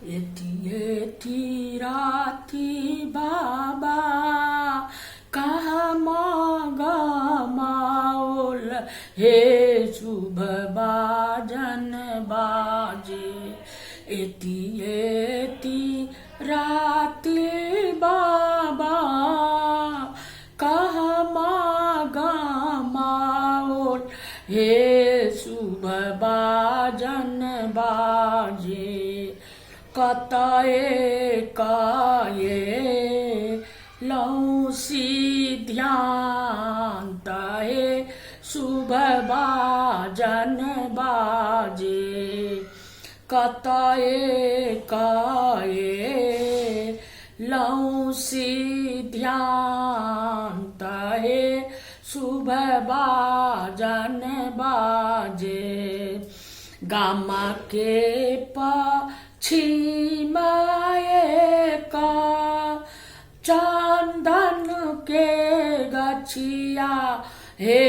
एती एती राती बाबा कहाँ मगमाओल हे शुभ बाजन बाजे एती एती राती बाबा कहाँ मगमाओल हे शुभ बाजन बाजे कतए काये लौसी ध्यान तए शुभ बाजन बाजे कतए काये लौसी ध्यान तए शुभ बाजन बाजे गामा के छिमाए का चंदन के गछिया हे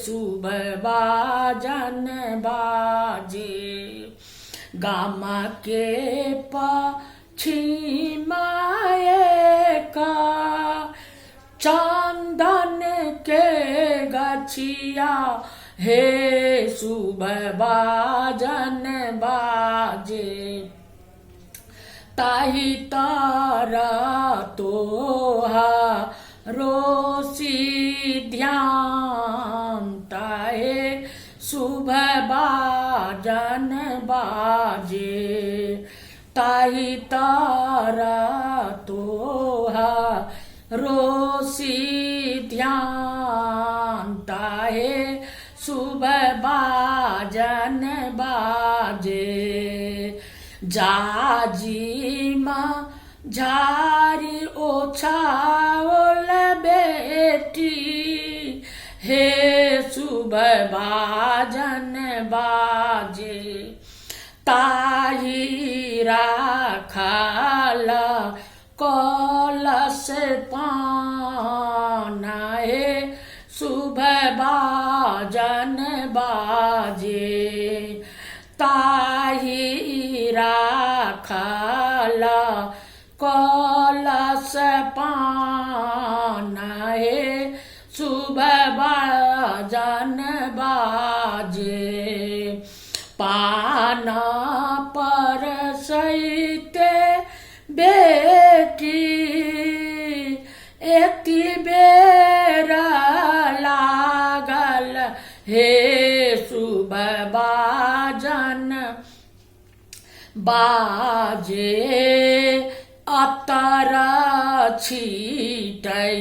शुभ बाजन बाजे गामा के छिमाए का चंदन के गछिया हे शुभ बाजन बाजे ताही तारा तोहा रोसी ध्यान ताहे शुभ बाजन बाजे ताही तारा तोहा रोसी ध्यान ताहे शुभ बाजन बाजे जाजीमा झारी ओछाओल बेटी हे शुभ बाजन बाजे ताही राखाल कलश पाना हे शुभ बाजन बाजे ताही राखाल कलश पाना हे शुभ बाजन बाजे पाना पर सैते बेटी एती बेरा लागल हे शुभ बाजन बाजे अतर छीटैते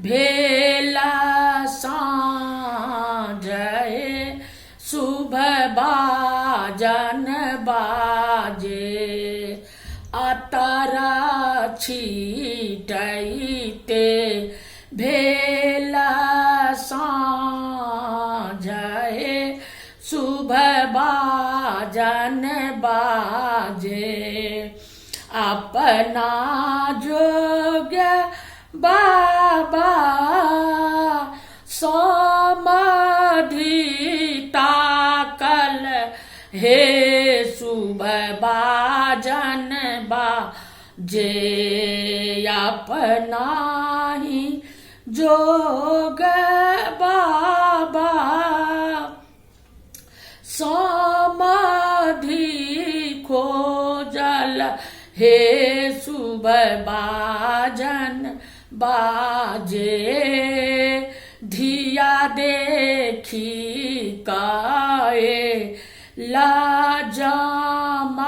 भेला साँझ शुभ बाजन बाजे अतर छीटैते भेला साँझ शुभ बाजन बाजे अपना जोग बाबा समाधि ताकल हे शुभ बाजन बाजे अपना ही जोग बाबा समाधि खोजल हे शुभ बाजन बाजे धिया देखी काए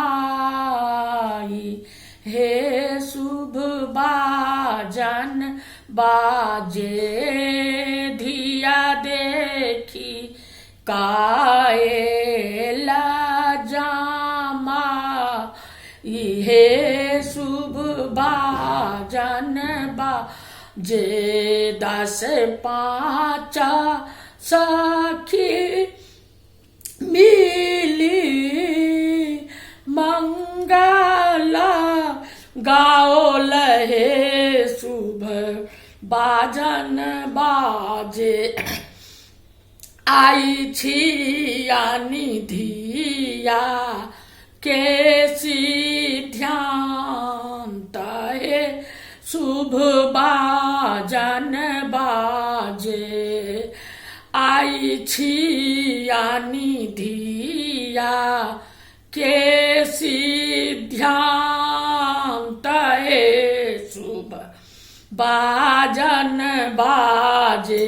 लाजमाई हे शुभ बाजन बाजे धिया देखी काए लाजमाई हे शुभ बाजन बाजे 10 5 सखी मिली मंगला गाओल हे शुभ बाजन बाजे आई छिया निधिया केसी ध्यान तहे शुभ बाजन बाजे आई छियानी धिया केसी ध्यान तहे शुभ बाजन बाजे।